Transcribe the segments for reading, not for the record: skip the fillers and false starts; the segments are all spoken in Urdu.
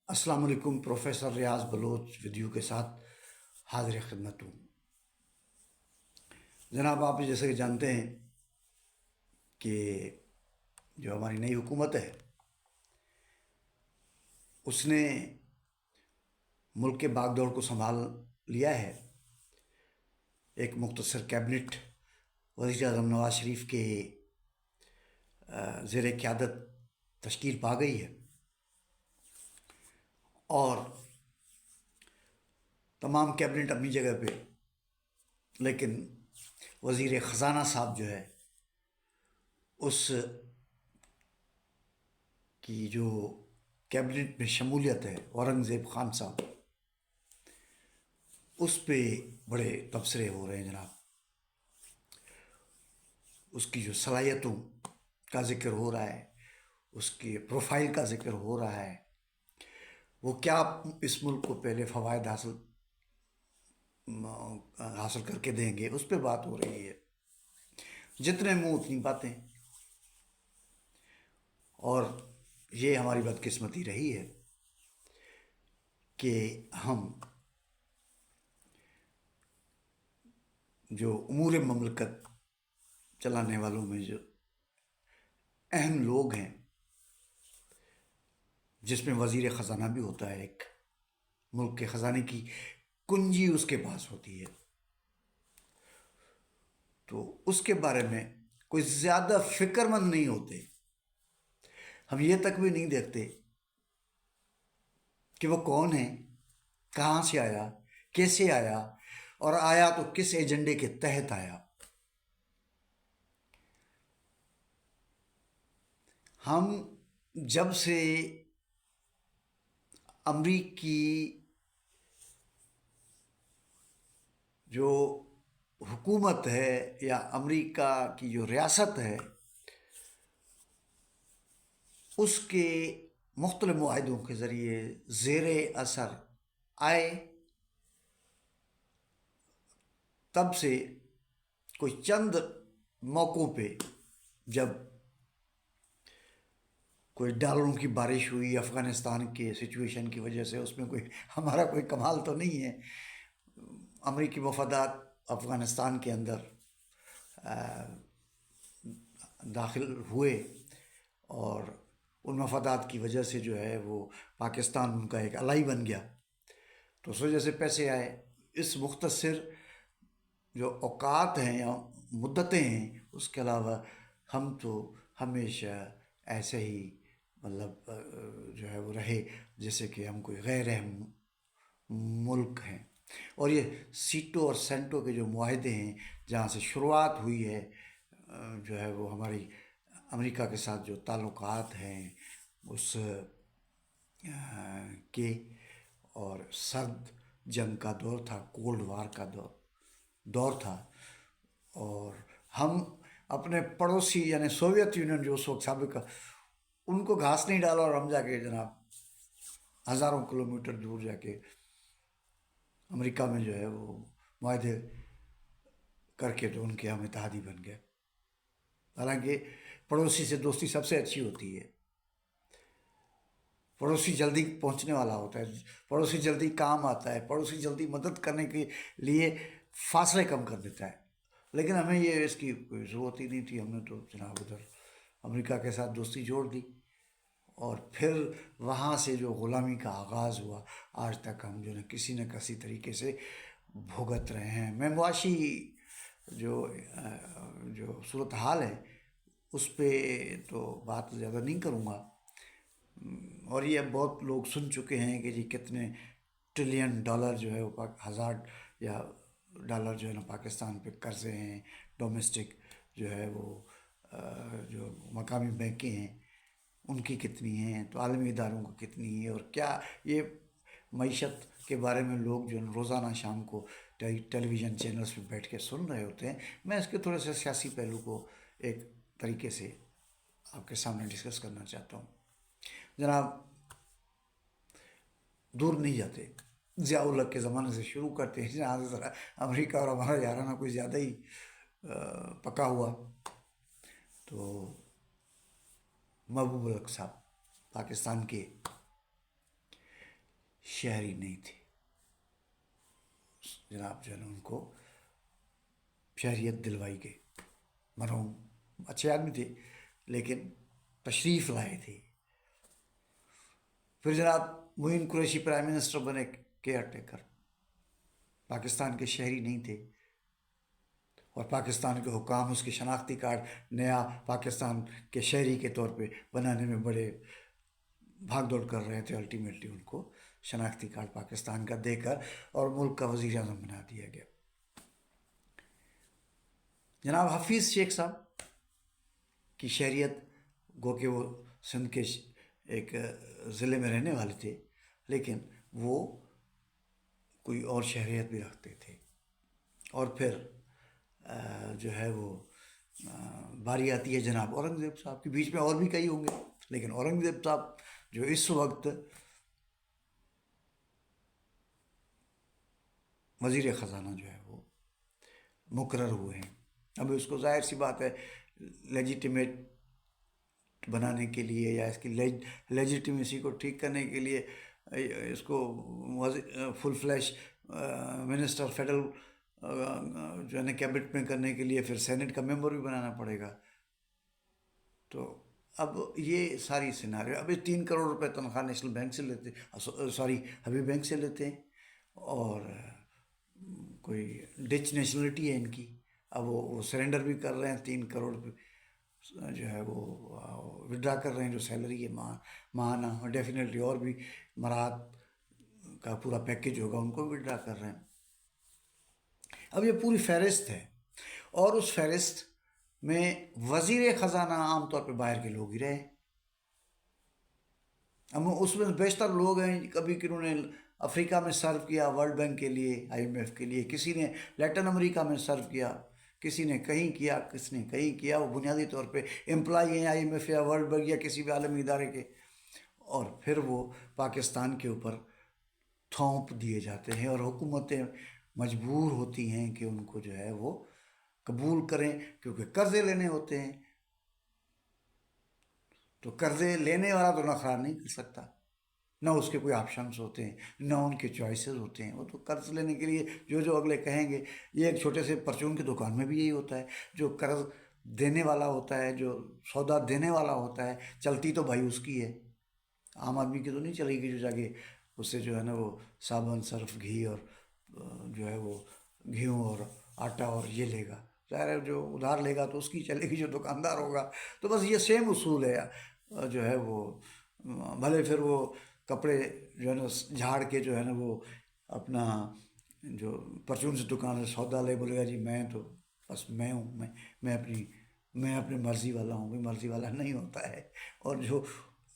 السلام علیکم۔ پروفیسر ریاض بلوچ ویڈیو کے ساتھ حاضر خدمت ہوں۔ جناب، آپ جیسے کہ جانتے ہیں کہ جو ہماری نئی حکومت ہے اس نے ملک کے باغ دوڑ کو سنبھال لیا ہے۔ ایک مختصر کیبنٹ وزیر اعظم نواز شریف کے زیر قیادت تشکیل پا گئی ہے، اور تمام کیبنٹ اپنی جگہ پہ، لیکن وزیر خزانہ صاحب جو ہے اس کی جو کیبنٹ میں شمولیت ہے، اورنگزیب خان صاحب، اس پہ بڑے تبصرے ہو رہے ہیں جناب۔ اس کی جو صلاحیتوں کا ذکر ہو رہا ہے، اس کی پروفائل کا ذکر ہو رہا ہے، وہ کیا اس ملک کو پہلے فوائد حاصل کر کے دیں گے، اس پہ بات ہو رہی ہے۔ جتنے منہ اتنی باتیں، اور یہ ہماری بدقسمتی رہی ہے کہ ہم جو امور مملکت چلانے والوں میں جو اہم لوگ ہیں، جس میں وزیر خزانہ بھی ہوتا ہے، ایک ملک کے خزانے کی کنجی اس کے پاس ہوتی ہے، تو اس کے بارے میں کوئی زیادہ فکر مند نہیں ہوتے۔ ہم یہ تک بھی نہیں دیکھتے کہ وہ کون ہے، کہاں سے آیا، کیسے آیا، اور آیا تو کس ایجنڈے کے تحت آیا۔ ہم جب سے امریکی جو حکومت ہے یا امریکہ کی جو ریاست ہے، اس کے مختلف معاہدوں کے ذریعے زیر اثر آئے، تب سے کوئی چند موقعوں پہ جب کوئی ڈالروں کی بارش ہوئی افغانستان کے سچویشن کی وجہ سے، اس میں کوئی ہمارا کوئی کمال تو نہیں ہے۔ امریکی مفادات افغانستان کے اندر داخل ہوئے، اور ان مفادات کی وجہ سے جو ہے وہ پاکستان ان کا ایک الائی بن گیا، تو اس وجہ سے پیسے آئے۔ اس مختصر جو اوقات ہیں یا مدتیں ہیں، اس کے علاوہ ہم تو ہمیشہ ایسے ہی مطلب جو ہے وہ رہے جیسے کہ ہم کوئی غیر اہم ملک ہیں۔ اور یہ سیٹوں اور سینٹوں کے جو معاہدے ہیں، جہاں سے شروعات ہوئی ہے جو ہے وہ ہماری امریکہ کے ساتھ جو تعلقات ہیں اس کے، اور سرد جنگ کا دور تھا، کولڈ وار کا دور تھا، اور ہم اپنے پڑوسی یعنی سوویت یونین جو اس وقت سابق، ان کو گھاس نہیں ڈالا، اور ہم جا کے جناب ہزاروں کلومیٹر دور جا کے امریکہ میں جو ہے وہ معاہدے کر کے تو ان کے ہم اتحادی بن گئے۔ حالانکہ پڑوسی سے دوستی سب سے اچھی ہوتی ہے، پڑوسی جلدی پہنچنے والا ہوتا ہے، پڑوسی جلدی کام آتا ہے، پڑوسی جلدی مدد کرنے کے لیے فاصلے کم کر دیتا ہے۔ لیکن ہمیں یہ اس کی کوئی ضرورت ہی نہیں تھی، ہم نے تو جناب ادھر امریکہ کے ساتھ دوستی جوڑ دی، اور پھر وہاں سے جو غلامی کا آغاز ہوا، آج تک ہم جو کسی نہ کسی طریقے سے بھگت رہے ہیں۔ میں معاشی جو صورتحال ہے اس پہ تو بات زیادہ نہیں کروں گا، اور یہ بہت لوگ سن چکے ہیں کہ جی کتنے ٹریلین ڈالر جو ہے وہ ہزار یا ڈالر جو ہے نا پاکستان پہ قرضے ہیں، ڈومیسٹک جو ہے وہ جو مقامی بینکیں ہیں ان کی کتنی ہیں، تو عالمی اداروں کو کتنی ہے، اور کیا یہ معیشت کے بارے میں لوگ جو روزانہ شام کو ٹیلی ویژن چینلز پہ بیٹھ کے سن رہے ہوتے ہیں۔ میں اس کے تھوڑے سے سیاسی پہلو کو ایک طریقے سے آپ کے سامنے ڈسکس کرنا چاہتا ہوں۔ جناب، دور نہیں جاتے، ضیاء الحق کے زمانے سے شروع کرتے ہیں، جہاں سے ذرا امریکہ اور ہمارا یارانہ کوئی زیادہ ہی پکا ہوا، تو محبوب الحق صاحب پاکستان کے شہری نہیں تھے. جناب جو ہے نا ان کو شہریت دلوائی گئی. مرحوم اچھے آدمی تھے لیکن تشریف لائے تھے. پھر جناب معین قریشی پرائم منسٹر بنے کیئر ٹیکر. پاکستان کے شہری نہیں تھے اور پاکستان کے حکام اس کے شناختی کارڈ نیا پاکستان کے شہری کے طور پہ بنانے میں بڑے بھاگ دوڑ کر رہے تھے. الٹیمیٹلی ان کو شناختی کارڈ پاکستان کا دے کر اور ملک کا وزیر اعظم بنا دیا گیا. جناب حفیظ شیخ صاحب کی شہریت گو کہ وہ سندھ کے ایک ضلع میں رہنے والے تھے لیکن وہ کوئی اور شہریت بھی رکھتے تھے. اور پھر جو ہے وہ باری آتی ہے جناب اورنگزیب صاحب کی. بیچ میں اور بھی کئی ہوں گے لیکن اورنگزیب صاحب جو اس وقت وزیر خزانہ جو ہے وہ مقرر ہوئے ہیں. اب اس کو ظاہر سی بات ہے لیجیٹیمیٹ بنانے کے لیے یا اس کی لیجیٹیمیسی کو ٹھیک کرنے کے لیے اس کو فل فلیش منسٹر فیڈرل جو ہے نا کیبنٹ میں کرنے کے لیے پھر سینٹ کا ممبر بھی بنانا پڑے گا. تو اب یہ ساری سیناریو. اب 3 کروڑ روپے تنخواہ نیشنل بینک سے لیتے, سوری حبیب بینک سے لیتے ہیں, اور کوئی ڈچ نیشنلٹی ہے ان کی. اب وہ سرنڈر بھی کر رہے ہیں, 3 کروڑ جو ہے وہ وڈرا کر رہے ہیں جو سیلری ہے ماہانہ, اور ڈیفینیٹلی اور بھی مراحت کا پورا پیکیج ہوگا ان کو وڈرا کر رہے ہیں. اب یہ پوری فہرست ہے اور اس فہرست میں وزیر خزانہ عام طور پہ باہر کے لوگ ہی رہے. اب اس میں بیشتر لوگ ہیں کبھی کنہوں نے افریقہ میں سرو کیا ورلڈ بینک کے لیے, IMF کے لیے, کسی نے لیٹن امریکہ میں سرو کیا, کسی نے کہیں کیا, کس نے کہیں کیا. وہ بنیادی طور پہ امپلائی ہیں IMF یا ورلڈ بینک یا کسی بھی عالمی ادارے کے, اور پھر وہ پاکستان کے اوپر تھوپ دیے جاتے ہیں اور حکومتیں مجبور ہوتی ہیں کہ ان کو جو ہے وہ قبول کریں کیونکہ قرضے لینے ہوتے ہیں. تو قرضے لینے والا تو نخرہ نہیں کر سکتا, نہ اس کے کوئی آپشنس ہوتے ہیں, نہ ان کے چوائسیز ہوتے ہیں. وہ تو قرض لینے کے لیے جو اگلے کہیں گے. یہ ایک چھوٹے سے پرچون کی دکان میں بھی یہی ہوتا ہے, جو قرض دینے والا ہوتا ہے, جو سودا دینے والا ہوتا ہے, چلتی تو بھائی اس کی ہے, عام آدمی کی تو نہیں چلے گی جو جا کے اس سے جو ہے نا وہ صابن سرف گھی اور جو ہے وہ گھیوں اور آٹا اور یہ لے گا. ظاہر ہے جو ادھار لے گا تو اس کی چلے گی, جو دکاندار ہوگا. تو بس یہ سیم اصول ہے جو ہے وہ. بھلے پھر وہ کپڑے جو ہے نا جھاڑ کے جو ہے نا وہ اپنا جو پرچون سے دکان سے سودا لے, بولے گا جی میں تو بس میں ہوں, میں اپنی مرضی والا ہوں. کوئی مرضی والا نہیں ہوتا ہے. اور جو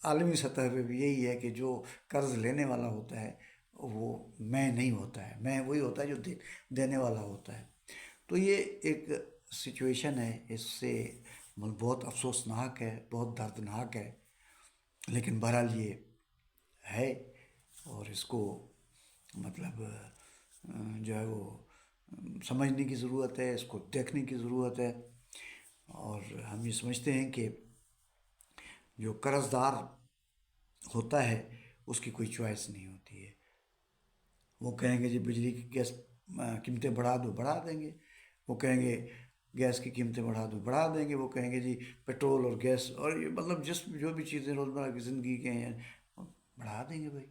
عالمی سطح پہ بھی یہی ہے کہ جو قرض لینے والا ہوتا ہے وہ میں نہیں ہوتا ہے, میں وہی ہوتا ہے جو دینے والا ہوتا ہے. تو یہ ایک سچویشن ہے, اس سے بہت افسوسناک ہے, بہت دردناک ہے, لیکن بہرحال یہ ہے. اور اس کو مطلب جو ہے وہ سمجھنے کی ضرورت ہے, اس کو دیکھنے کی ضرورت ہے. اور ہم یہ سمجھتے ہیں کہ جو قرض دار ہوتا ہے اس کی کوئی چوائس نہیں ہوتی ہے. وہ کہیں گے جی بجلی کی گیس قیمتیں بڑھا دو, بڑھا دیں گے. وہ کہیں گے گیس کی قیمتیں بڑھا دو, بڑھا دیں گے. وہ کہیں گے جی پیٹرول اور گیس اور یہ مطلب جو بھی چیزیں روزمرہ کی زندگی کے ہیں بڑھا دیں گے بھائی.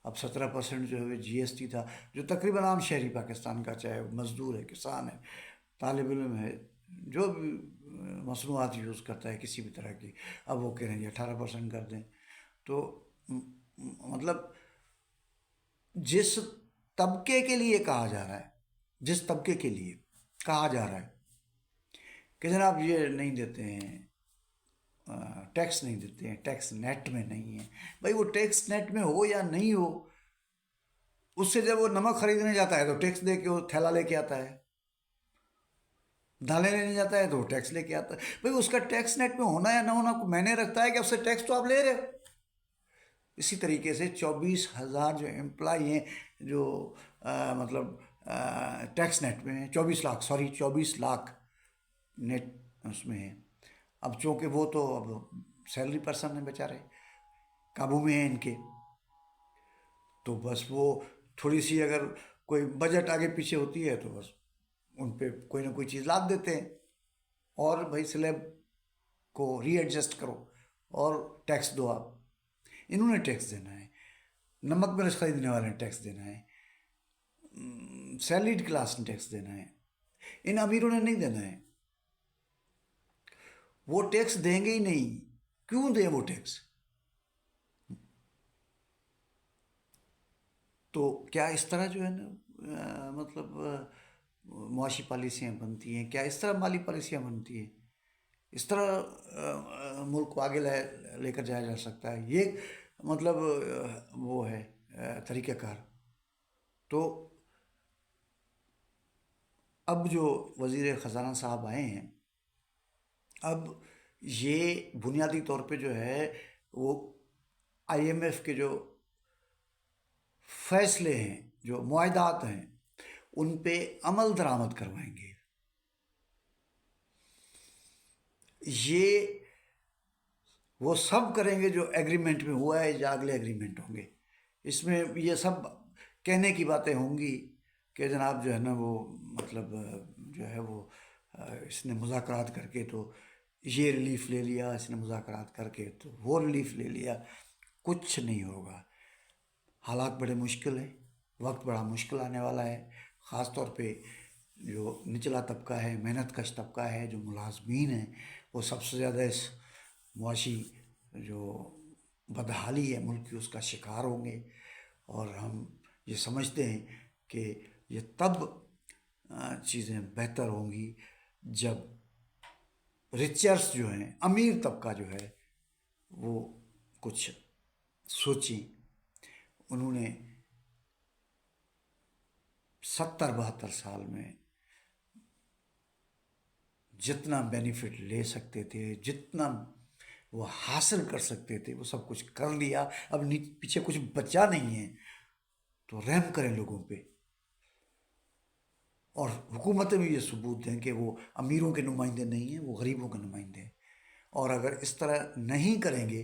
اب 17% جو ہے GST تھا, جو تقریباً عام شہری پاکستان کا, چاہے مزدور ہے, کسان ہے, طالب علم ہے, جو بھی مصنوعات یوز کرتا ہے کسی بھی طرح کی, اب وہ کہہ رہے ہیں 18% کر دیں. تو مطلب جس طبقے کے لیے کہا جا رہا ہے, جس طبقے کے لیے کہا جا رہا ہے کہ جناب یہ نہیں دیتے ہیں, ٹیکس نہیں دیتے ہیں, ٹیکس نیٹ میں نہیں ہے. بھائی وہ ٹیکس نیٹ میں ہو یا نہیں ہو, اس سے جب وہ نمک خریدنے جاتا ہے تو ٹیکس دے کے وہ تھیلا لے کے آتا ہے, دالیں لینے جاتا ہے تو وہ ٹیکس لے کے آتا ہے. بھائی اس کا ٹیکس نیٹ میں ہونا یا نہ ہونا میں نے رکھتا ہے کہ اس سے ٹیکس تو آپ لے رہے ہو. اسی طریقے سے 24,000 جو امپلائی ہیں جو مطلب ٹیکس نیٹ میں ہیں, 24 لاکھ نیٹ اس میں ہیں. اب چونکہ وہ تو اب سیلری پرسن ہیں بیچارے, قابو میں ہیں ان کے, تو بس وہ تھوڑی سی اگر کوئی بجٹ آگے پیچھے ہوتی ہے تو بس ان پہ کوئی نہ کوئی چیز لاد دیتے ہیں، اور بھائی سلیب کو ری ایڈجسٹ کرو اور ٹیکس دو آپ. انہوں نے ٹیکس دینا ہے، نمک مرچ خریدنے والے نے ٹیکس دینا ہے، سیلریڈ کلاس نے ٹیکس دینا ہے، ان امیروں نے نہیں دینا ہے. وہ ٹیکس دیں گے ہی نہیں. کیوں دیں وہ ٹیکس؟ تو کیا اس طرح جو ہے نا مطلب معاشی پالیسیاں بنتی ہیں؟ کیا اس طرح مالی پالیسیاں بنتی ہیں؟ اس طرح ملک کو آگے لے کر جایا جا سکتا ہے؟ یہ مطلب وہ ہے طریقہ کار. تو اب جو وزیر خزانہ صاحب آئے ہیں، اب یہ بنیادی طور پہ جو ہے وہ آئی ایم ایف کے جو فیصلے ہیں، جو معاہدات ہیں، ان پہ عمل درآمد کروائیں گے. یہ وہ سب کریں گے جو ایگریمنٹ میں ہوا ہے یا اگلے ایگریمنٹ ہوں گے. اس میں یہ سب کہنے کی باتیں ہوں گی کہ جناب جو ہے نا وہ مطلب جو ہے وہ اس نے مذاکرات کر کے تو یہ ریلیف لے لیا، اس نے مذاکرات کر کے تو وہ ریلیف لے لیا. کچھ نہیں ہوگا. حالات بڑے مشکل ہیں، وقت بڑا مشکل آنے والا ہے. خاص طور پہ جو نچلا طبقہ ہے، محنت کش طبقہ ہے، جو ملازمین ہیں، وہ سب سے زیادہ اس معاشی جو بدحالی ہے ملک کی اس کا شکار ہوں گے. اور ہم یہ سمجھتے ہیں کہ یہ تب چیزیں بہتر ہوں گی جب ریچرس جو ہیں، امیر طبقہ جو ہے، وہ کچھ سوچیں. انہوں نے 70-72 سال میں جتنا بینیفٹ لے سکتے تھے، جتنا وہ حاصل کر سکتے تھے، وہ سب کچھ کر لیا. اب پیچھے کچھ بچا نہیں ہے. تو رحم کریں لوگوں پہ، اور حکومتیں بھی یہ ثبوت دیں کہ وہ امیروں کے نمائندے نہیں ہیں، وہ غریبوں کے نمائندے ہیں. اور اگر اس طرح نہیں کریں گے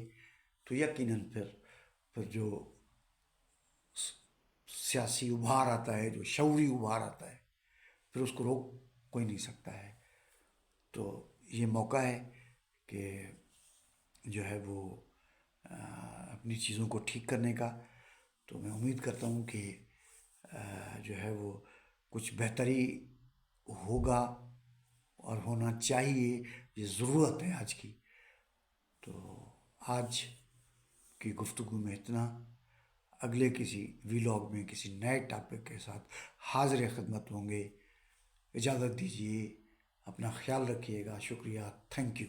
تو یقیناً پھر جو سیاسی ابھار آتا ہے، جو شعوری ابھار آتا ہے، پھر اس کو روک کوئی نہیں سکتا ہے. تو یہ موقع ہے کہ جو ہے وہ اپنی چیزوں کو ٹھیک کرنے کا. تو میں امید کرتا ہوں کہ جو ہے وہ کچھ بہتری ہوگا اور ہونا چاہیے. یہ ضرورت ہے آج کی. تو آج کی گفتگو میں اتنا. اگلے کسی ویلاگ میں کسی نئے ٹاپک کے ساتھ حاضر خدمت ہوں گے. اجازت دیجیے، اپنا خیال رکھیے گا. شکریہ. Thank you.